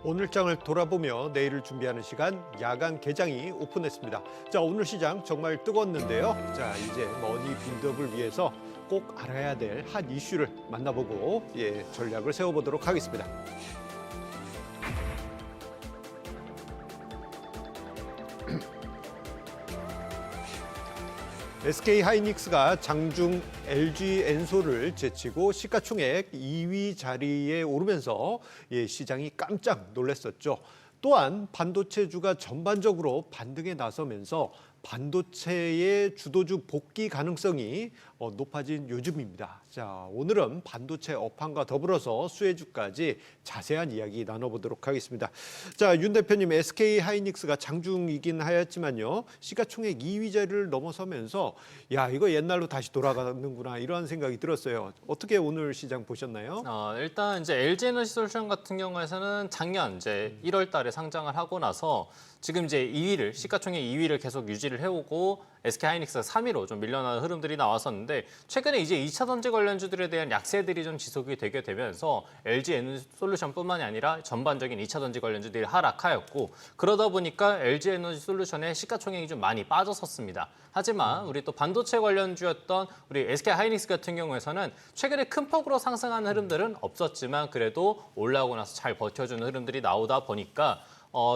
오늘장을 돌아보며 내일을 준비하는 시간 야간 개장이 오픈했습니다. 자, 오늘 시장 정말 뜨거웠는데요. 자, 이제 머니 빌드업을 위해서 꼭 알아야 될 한 이슈를 만나보고 전략을 세워보도록 하겠습니다. SK하이닉스가 장중 LG엔솔을 제치고 시가총액 2위 자리에 오르면서 시장이 깜짝 놀랐었죠. 또한 반도체주가 전반적으로 반등에 나서면서 반도체의 주도주 복귀 가능성이 높아진 요즘입니다. 자, 오늘은 반도체 업황과 더불어서 수혜주까지 자세한 이야기 나눠보도록 하겠습니다. 자, 윤 대표님, SK하이닉스가 장중이긴 하였지만요. 시가총액 2위 자리를 넘어서면서 야, 이거 옛날로 다시 돌아가는구나 이런 생각이 들었어요. 어떻게 오늘 시장 보셨나요? 일단 이제 LG에너지솔루션 같은 경우에서는 작년 이제 1월 달에 상장을 하고 나서 지금 이제 2위를 시가총액 2위를 계속 유지를 해오고 SK하이닉스가 3위로 좀 밀려나는 흐름들이 나왔었는데 최근에 이제 2차 전지 관련주들에 대한 약세들이 좀 지속이 되게 되면서 LG에너지솔루션뿐만이 아니라 전반적인 2차 전지 관련주들이 하락하였고 그러다 보니까 LG에너지솔루션의 시가총액이 좀 많이 빠졌었습니다. 하지만 우리 또 반도체 관련주였던 우리 SK하이닉스 같은 경우에서는 최근에 큰 폭으로 상승하는 흐름들은 없었지만 그래도 올라오고 나서 잘 버텨주는 흐름들이 나오다 보니까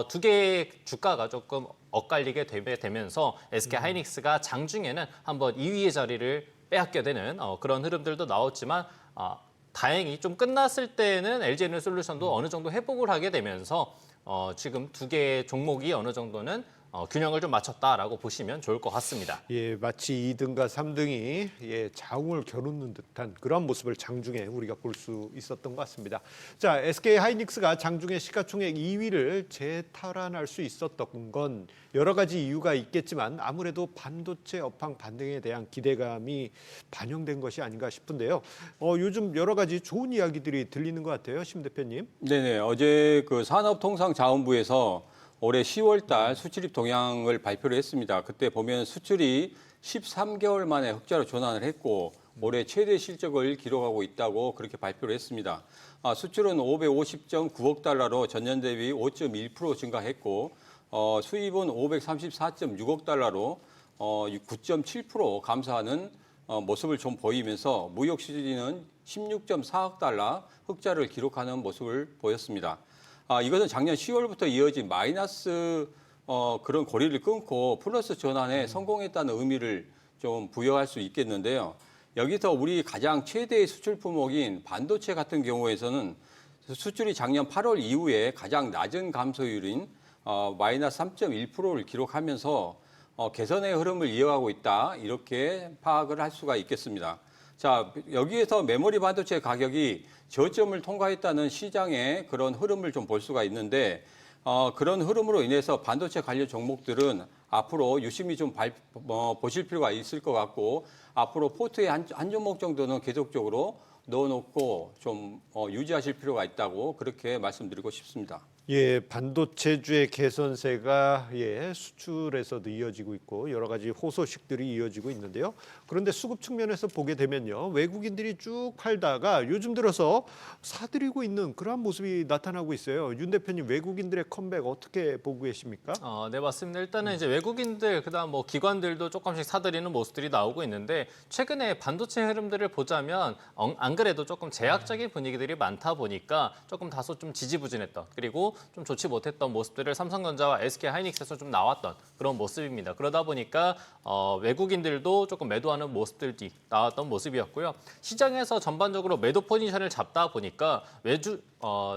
두 개의 주가가 조금 엇갈리게 되면서 SK하이닉스가 장중에는 한번 2위의 자리를 빼앗게 되는 그런 흐름들도 나왔지만 다행히 좀 끝났을 때는 LG에너지솔루션도 어느 정도 회복을 하게 되면서 지금 두 개의 종목이 어느 정도는 균형을 좀 맞췄다라고 보시면 좋을 것 같습니다. 마치 2등과 3등이 자웅을 겨루는 듯한 그런 모습을 장중에 우리가 볼 수 있었던 것 같습니다. 자, SK하이닉스가 장중에 시가총액 2위를 재탈환할 수 있었던 건 여러 가지 이유가 있겠지만 아무래도 반도체 업황 반등에 대한 기대감이 반영된 것이 아닌가 싶은데요. 요즘 여러 가지 좋은 이야기들이 들리는 것 같아요, 심 대표님. 네네. 어제 그 산업통상자원부에서 올해 10월 달 수출입 동향을 발표를 했습니다. 그때 보면 수출이 13개월 만에 흑자로 전환을 했고 올해 최대 실적을 기록하고 있다고 그렇게 발표를 했습니다. 수출은 550.9억 달러로 전년 대비 5.1% 증가했고 수입은 534.6억 달러로 9.7% 감소하는 모습을 좀 보이면서 무역 수지는 16.4억 달러 흑자를 기록하는 모습을 보였습니다. 이것은 작년 10월부터 이어진 마이너스 그런 고리를 끊고 플러스 전환에 성공했다는 의미를 좀 부여할 수 있겠는데요. 여기서 우리 가장 최대의 수출 품목인 반도체 같은 경우에서는 수출이 작년 8월 이후에 가장 낮은 감소율인 마이너스 3.1%를 기록하면서 개선의 흐름을 이어가고 있다 이렇게 파악을 할 수가 있겠습니다. 자, 여기에서 메모리 반도체 가격이 저점을 통과했다는 시장의 그런 흐름을 좀 볼 수가 있는데 그런 흐름으로 인해서 반도체 관련 종목들은 앞으로 유심히 좀 보실 필요가 있을 것 같고 앞으로 포트에 한 종목 정도는 계속적으로 넣어놓고 좀 유지하실 필요가 있다고 그렇게 말씀드리고 싶습니다. 반도체주의 개선세가 수출에서도 이어지고 있고 여러 가지 호소식들이 이어지고 있는데요. 그런데 수급 측면에서 보게 되면요. 외국인들이 쭉 팔다가 요즘 들어서 사들이고 있는 그런 모습이 나타나고 있어요. 윤 대표님, 외국인들의 컴백 어떻게 보고 계십니까? 네, 맞습니다. 일단은 이제 외국인들, 그다음 뭐 기관들도 조금씩 사들이는 모습들이 나오고 있는데 최근에 반도체 흐름들을 보자면 안 그래도 조금 제약적인 분위기들이 많다 보니까 조금 다소 좀 지지부진했던 그리고 좀 좋지 못했던 모습들을 삼성전자와 SK하이닉스에서 좀 나왔던 그런 모습입니다. 그러다 보니까 외국인들도 조금 매도하는 모습들이 나왔던 모습이었고요. 시장에서 전반적으로 매도 포지션을 잡다 보니까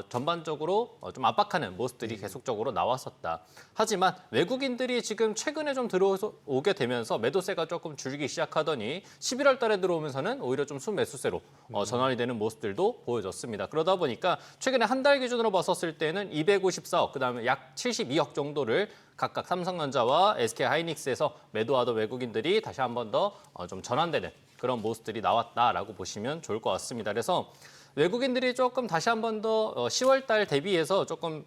전반적으로 좀 압박하는 모습들이 계속적으로 나왔었다. 하지만 외국인들이 지금 최근에 좀 들어오게 되면서 매도세가 조금 줄기 시작하더니 11월 달에 들어오면서는 오히려 좀 순매수세로 전환이 되는 모습들도 보여졌습니다. 그러다 보니까 최근에 한 달 기준으로 봤었을 때는 254억, 그다음에 약 72억 정도를 각각 삼성전자와 SK하이닉스에서 매도하던 외국인들이 다시 한 번 더 좀 전환되는 그런 모습들이 나왔다라고 보시면 좋을 것 같습니다. 그래서 외국인들이 조금 다시 한 번 더 10월 달 대비해서 조금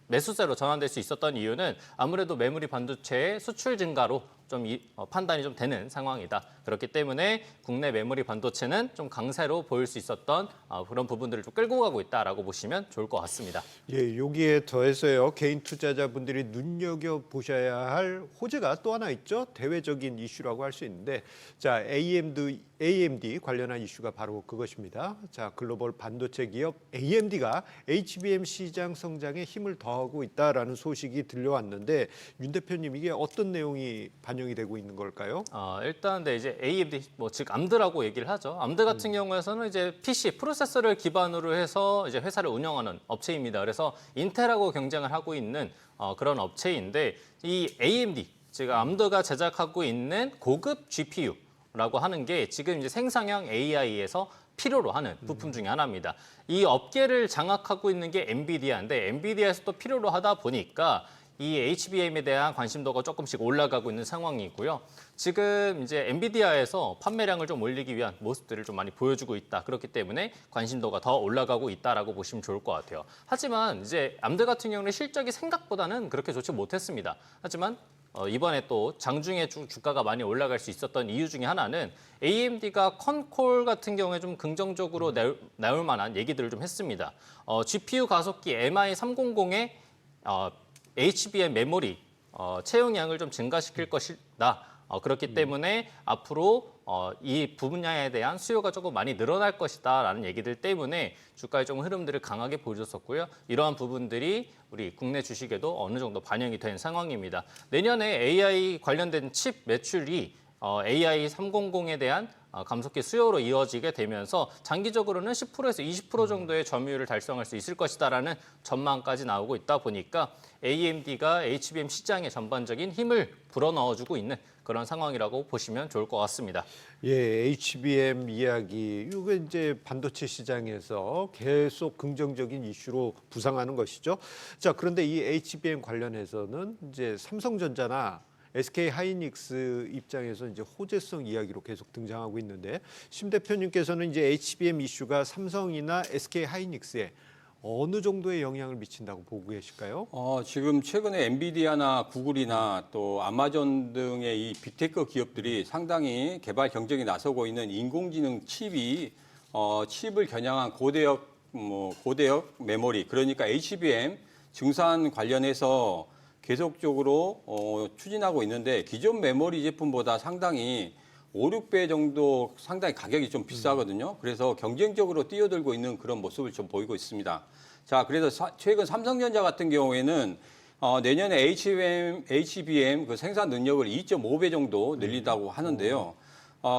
매수세로 전환될 수 있었던 이유는 아무래도 메모리 반도체의 수출 증가로 판단이 좀 되는 상황이다. 그렇기 때문에 국내 메모리 반도체는 좀 강세로 보일 수 있었던 그런 부분들을 좀 끌고 가고 있다라고 보시면 좋을 것 같습니다. 예, 여기에 더해서요. 개인 투자자분들이 눈여겨 보셔야 할 호재가 또 하나 있죠. 대외적인 이슈라고 할 수 있는데, 자, AMD 관련한 이슈가 바로 그것입니다. 자, 글로벌 반도체 기업 AMD가 HBM 시장 성장에 힘을 더하고 있다라는 소식이 들려왔는데, 윤 대표님 이게 어떤 내용이 반영이 되고 있는 걸까요? 일단 이제 AMD 즉 암드라고 얘기를 하죠. 암드 같은 경우에서는 이제 PC 프로세서를 기반으로 해서 이제 회사를 운영하는 업체입니다. 그래서 인텔하고 경쟁을 하고 있는 그런 업체인데 이 AMD 즉 암드가 제작하고 있는 고급 GPU라고 하는 게 지금 이제 생성형 AI에서 필요로 하는 부품 중에 하나입니다. 이 업계를 장악하고 있는 게 엔비디아인데 엔비디아에서 또 필요로 하다 보니까 이 HBM에 대한 관심도가 조금씩 올라가고 있는 상황이고요. 지금 이제 엔비디아에서 판매량을 좀 올리기 위한 모습들을 좀 많이 보여주고 있다. 그렇기 때문에 관심도가 더 올라가고 있다라고 보시면 좋을 것 같아요. 하지만 이제 암드 같은 경우는 실적이 생각보다는 그렇게 좋지 못했습니다. 하지만 이번에 또 장중에 주가가 많이 올라갈 수 있었던 이유 중에 하나는 AMD가 컨콜 같은 경우에 좀 긍정적으로 나올 만한 얘기들을 좀 했습니다. GPU 가속기 MI300의 HBM 메모리 채용량을 좀 증가시킬 것이다. 그렇기 때문에 앞으로 이 분야에 대한 수요가 조금 많이 늘어날 것이다라는 얘기들 때문에 주가의 좀 흐름들을 강하게 보여줬었고요. 이러한 부분들이 우리 국내 주식에도 어느 정도 반영이 된 상황입니다. 내년에 AI 관련된 칩 매출이 AI 300에 대한 감속기 수요로 이어지게 되면서 장기적으로는 10%에서 20% 정도의 점유율을 달성할 수 있을 것이다라는 전망까지 나오고 있다 보니까 AMD가 HBM 시장에 전반적인 힘을 불어넣어주고 있는 그런 상황이라고 보시면 좋을 것 같습니다. 예, HBM 이야기, 이게 이제 반도체 시장에서 계속 긍정적인 이슈로 부상하는 것이죠. 자, 그런데 이 HBM 관련해서는 이제 삼성전자나 SK 하이닉스 입장에서 이제 호재성 이야기로 계속 등장하고 있는데, 심 대표님께서는 이제 HBM 이슈가 삼성이나 SK 하이닉스에 어느 정도의 영향을 미친다고 보고 계실까요? 지금 최근에 엔비디아나 구글이나 또 아마존 등의 이 빅테크 기업들이 상당히 개발 경쟁에 나서고 있는 인공지능 칩을 겨냥한 고대역 메모리, 그러니까 HBM 증산 관련해서 계속적으로 추진하고 있는데 기존 메모리 제품보다 상당히 5, 6배 정도 상당히 가격이 좀 비싸거든요. 그래서 경쟁적으로 뛰어들고 있는 그런 모습을 좀 보이고 있습니다. 자, 그래서 최근 삼성전자 같은 경우에는 내년에 HBM 그 생산 능력을 2.5배 정도 늘린다고 하는데요.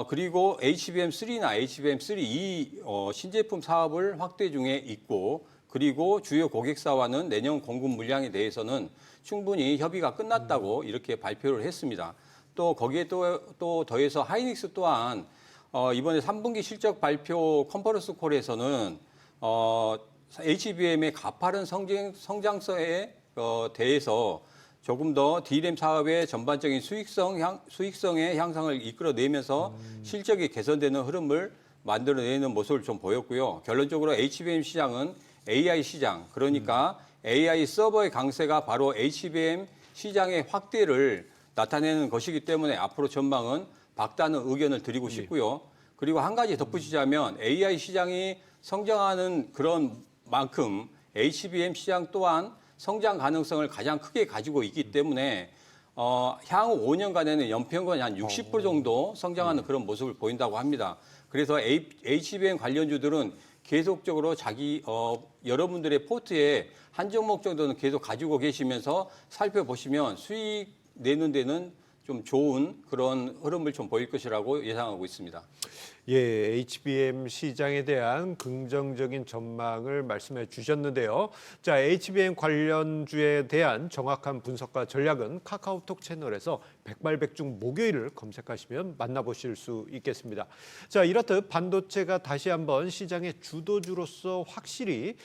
그리고 HBM3나 HBM3 이 신제품 사업을 확대 중에 있고, 그리고 주요 고객사와는 내년 공급 물량에 대해서는 충분히 협의가 끝났다고 이렇게 발표를 했습니다. 또 거기에 또 더해서 하이닉스 또한 이번에 3분기 실적 발표 컨퍼런스 콜에서는 HBM의 가파른 성장성에 대해서 조금 더 D램 사업의 전반적인 수익성의 향상을 이끌어내면서 실적이 개선되는 흐름을 만들어내는 모습을 좀 보였고요. 결론적으로 HBM 시장은 AI 시장, 그러니까 AI 서버의 강세가 바로 HBM 시장의 확대를 나타내는 것이기 때문에 앞으로 전망은 밝다는 의견을 드리고 싶고요. 그리고 한 가지 덧붙이자면 AI 시장이 성장하는 그런 만큼 HBM 시장 또한 성장 가능성을 가장 크게 가지고 있기 때문에 향후 5년간에는 연평균 한 60% 정도 성장하는 그런 모습을 보인다고 합니다. 그래서 HBM 관련주들은 계속적으로 여러분들의 포트에 한 종목 정도는 계속 가지고 계시면서 살펴보시면 수익 내는 데는 좀 좋은 그런 흐름을 좀 보일 것이라고 예상하고 있습니다. 예, HBM 시장에 대한 긍정적인 전망을 말씀해 주셨는데요. 자, HBM 관련주에 대한 정확한 분석과 전략은 카카오톡 채널에서 백발백중 목요일을 검색하시면 만나보실 수 있겠습니다. 자, 이렇듯 반도체가 다시 한번 시장의 주도주로서 확실히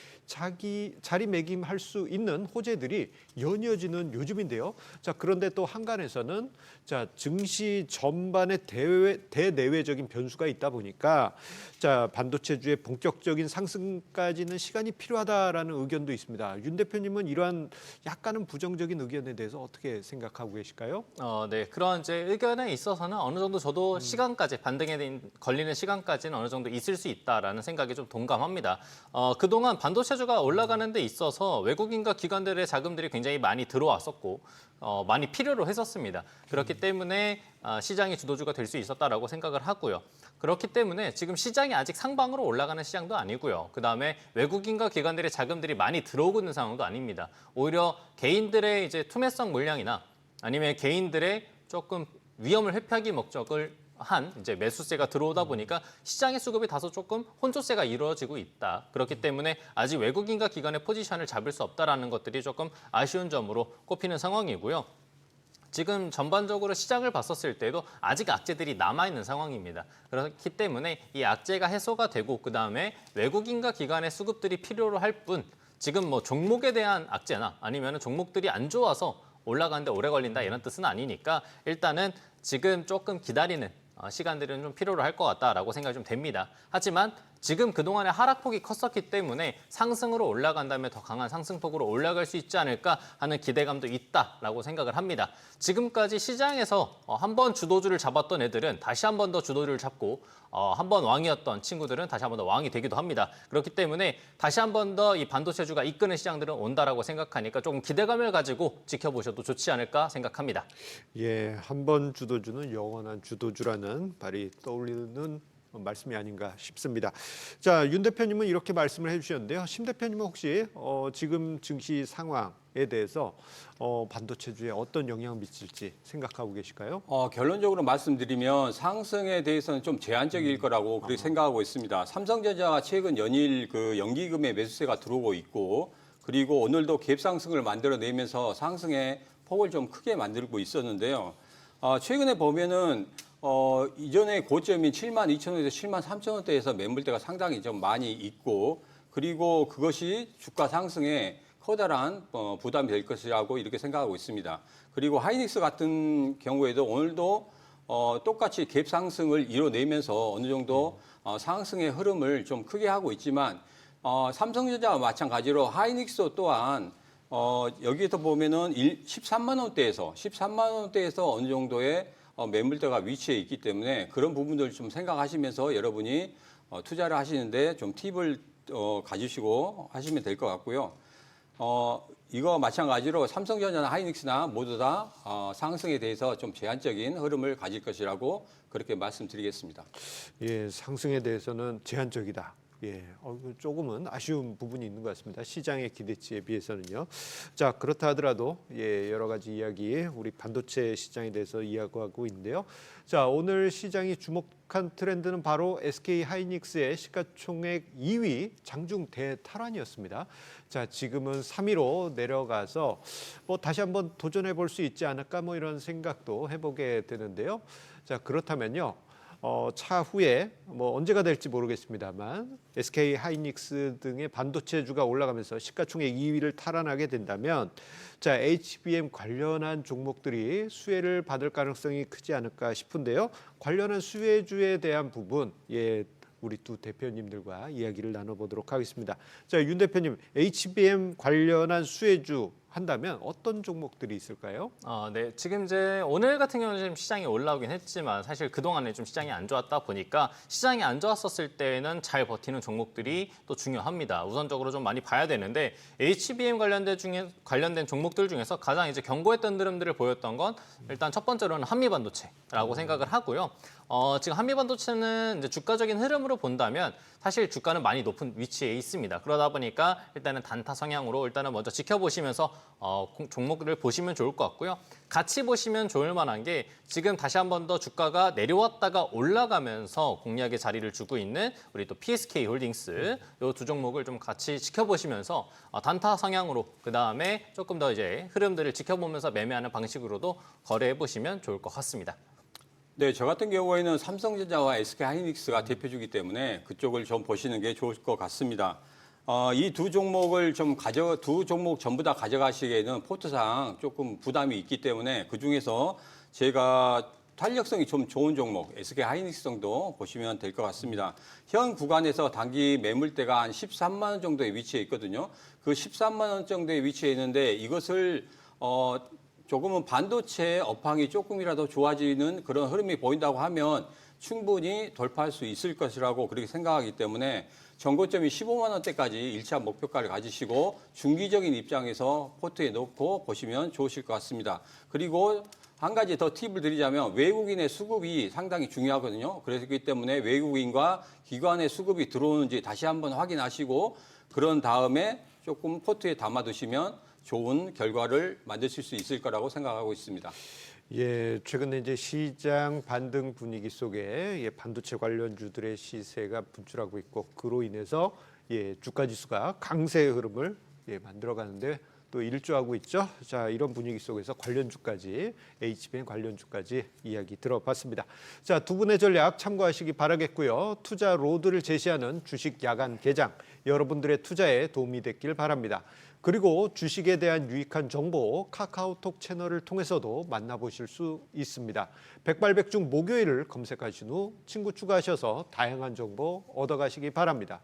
자리매김할 수 있는 호재들이 연이어지는 요즘인데요. 자, 그런데 또 한간에서는 증시 전반에 대내외적인 변수가 있다 보니까 자, 반도체주의 본격적인 상승까지는 시간이 필요하다라는 의견도 있습니다. 윤 대표님은 이러한 약간은 부정적인 의견에 대해서 어떻게 생각하고 계실까요? 네, 그런 이제 의견에 있어서는 어느 정도 저도 시간까지 걸리는 시간까지는 어느 정도 있을 수 있다라는 생각이 좀 동감합니다. 그동안 반도체주가 올라가는 데 있어서 외국인과 기관들의 자금들이 굉장히 많이 들어왔었고 많이 필요로 했었습니다. 그렇기 때문에 시장이 주도주가 될 수 있었다라고 생각을 하고요. 그렇기 때문에 지금 시장이 아직 상방으로 올라가는 시장도 아니고요. 그다음에 외국인과 기관들의 자금들이 많이 들어오고 있는 상황도 아닙니다. 오히려 개인들의 이제 투매성 물량이나 아니면 개인들의 조금 위험을 회피하기 목적을 한 이제 매수세가 들어오다 보니까 시장의 수급이 다소 조금 혼조세가 이루어지고 있다. 그렇기 때문에 아직 외국인과 기관의 포지션을 잡을 수 없다라는 것들이 조금 아쉬운 점으로 꼽히는 상황이고요. 지금 전반적으로 시장을 봤었을 때도 아직 악재들이 남아있는 상황입니다. 그렇기 때문에 이 악재가 해소가 되고 그다음에 외국인과 기관의 수급들이 필요로 할 뿐 지금 뭐 종목에 대한 악재나 아니면 종목들이 안 좋아서 올라가는데 오래 걸린다 이런 뜻은 아니니까 일단은 지금 조금 기다리는 시간들은 좀 필요로 할 것 같다라고 생각이 좀 됩니다. 하지만 지금 그동안의 하락폭이 컸었기 때문에 상승으로 올라간다면 더 강한 상승폭으로 올라갈 수 있지 않을까 하는 기대감도 있다라고 생각을 합니다. 지금까지 시장에서 한 번 주도주를 잡았던 애들은 다시 한 번 더 주도주를 잡고 한 번 왕이었던 친구들은 다시 한 번 더 왕이 되기도 합니다. 그렇기 때문에 다시 한 번 더 이 반도체주가 이끄는 시장들은 온다라고 생각하니까 조금 기대감을 가지고 지켜보셔도 좋지 않을까 생각합니다. 예, 한 번 주도주는 영원한 주도주라는 말이 떠올리는 말씀이 아닌가 싶습니다. 자, 윤 대표님은 이렇게 말씀을 해주셨는데요. 심 대표님은 혹시 지금 증시 상황에 대해서 반도체주에 어떤 영향을 미칠지 생각하고 계실까요? 결론적으로 말씀드리면 상승에 대해서는 좀 제한적일 거라고 그렇게 생각하고 있습니다. 삼성전자가 최근 연일 그 연기금의 매수세가 들어오고 있고 그리고 오늘도 갭 상승을 만들어내면서 상승의 폭을 좀 크게 만들고 있었는데요. 최근에 보면은 이전에 고점인 72,000원에서 73,000원대에서 매물대가 상당히 좀 많이 있고 그리고 그것이 주가 상승에 커다란 부담이 될 것이라고 이렇게 생각하고 있습니다. 그리고 하이닉스 같은 경우에도 오늘도 똑같이 갭 상승을 이뤄내면서 어느 정도 상승의 흐름을 좀 크게 하고 있지만 삼성전자와 마찬가지로 하이닉스 또한 여기에서 보면은 13만 원대에서 어느 정도의 매물대가 위치해 있기 때문에 그런 부분들을 좀 생각하시면서 여러분이 투자를 하시는데 좀 팁을 가지시고 하시면 될 것 같고요. 이거 마찬가지로 삼성전자나 하이닉스나 모두 다 상승에 대해서 좀 제한적인 흐름을 가질 것이라고 그렇게 말씀드리겠습니다. 예, 상승에 대해서는 제한적이다. 예, 조금은 아쉬운 부분이 있는 것 같습니다. 시장의 기대치에 비해서는요. 자, 그렇다 하더라도 여러 가지 이야기 우리 반도체 시장에 대해서 이야기하고 있는데요. 자, 오늘 시장이 주목한 트렌드는 바로 SK 하이닉스의 시가총액 2위 장중 대탈환이었습니다. 자, 지금은 3위로 내려가서 다시 한번 도전해 볼 수 있지 않을까 이런 생각도 해보게 되는데요. 자, 그렇다면요. 차후에 언제가 될지 모르겠습니다만 SK 하이닉스 등의 반도체주가 올라가면서 시가총액 2위를 탈환하게 된다면 자, HBM 관련한 종목들이 수혜를 받을 가능성이 크지 않을까 싶은데요. 관련한 수혜주에 대한 부분 우리 두 대표님들과 이야기를 나눠보도록 하겠습니다. 자, 윤 대표님, HBM 관련한 수혜주 한다면 어떤 종목들이 있을까요? 네, 지금 이제 오늘 같은 경우는 지금 시장이 올라오긴 했지만 사실 그동안에 좀 시장이 안 좋았다 보니까 시장이 안 좋았었을 때는 잘 버티는 종목들이 또 중요합니다. 우선적으로 좀 많이 봐야 되는데 HBM 관련된 종목들 중에서 가장 이제 견고했던 흐름들을 보였던 건 일단 첫 번째로는 한미반도체라고 생각을 하고요. 지금 한미반도체는 이제 주가적인 흐름으로 본다면 사실 주가는 많이 높은 위치에 있습니다. 그러다 보니까 일단은 단타 성향으로 일단은 먼저 지켜보시면서 종목들을 보시면 좋을 것 같고요. 같이 보시면 좋을 만한 게 지금 다시 한 번 더 주가가 내려왔다가 올라가면서 공략의 자리를 주고 있는 우리 또 PSK 홀딩스 이 두 종목을 좀 같이 지켜보시면서 단타 성향으로 그다음에 조금 더 이제 흐름들을 지켜보면서 매매하는 방식으로도 거래해 보시면 좋을 것 같습니다. 네, 저 같은 경우에는 삼성전자와 SK 하이닉스가 대표주기 때문에 그쪽을 좀 보시는 게 좋을 것 같습니다. 이 두 종목을 두 종목 전부 다 가져가시기에는 포트상 조금 부담이 있기 때문에 그 중에서 제가 탄력성이 좀 좋은 종목, SK 하이닉스 정도 보시면 될 것 같습니다. 현 구간에서 단기 매물대가 한 13만 원 정도에 위치해 있거든요. 그 13만 원 정도에 위치해 있는데 이것을 조금은 반도체 업황이 조금이라도 좋아지는 그런 흐름이 보인다고 하면 충분히 돌파할 수 있을 것이라고 그렇게 생각하기 때문에 전고점이 15만 원대까지 1차 목표가를 가지시고 중기적인 입장에서 포트에 넣고 보시면 좋으실 것 같습니다. 그리고 한 가지 더 팁을 드리자면 외국인의 수급이 상당히 중요하거든요. 그렇기 때문에 외국인과 기관의 수급이 들어오는지 다시 한번 확인하시고 그런 다음에 조금 포트에 담아두시면 좋은 결과를 만드실 수 있을 거라고 생각하고 있습니다. 예, 최근에 이제 시장 반등 분위기 속에 반도체 관련주들의 시세가 분출하고 있고 그로 인해서 주가 지수가 강세 흐름을 만들어가는데 또 일조하고 있죠. 자, 이런 분위기 속에서 관련주까지 HBM 관련주까지 이야기 들어봤습니다. 자, 두 분의 전략 참고하시기 바라겠고요. 투자 로드를 제시하는 주식 야간 개장 여러분들의 투자에 도움이 됐길 바랍니다. 그리고 주식에 대한 유익한 정보 카카오톡 채널을 통해서도 만나보실 수 있습니다. 백발백중 목요일을 검색하신 후 친구 추가하셔서 다양한 정보 얻어가시기 바랍니다.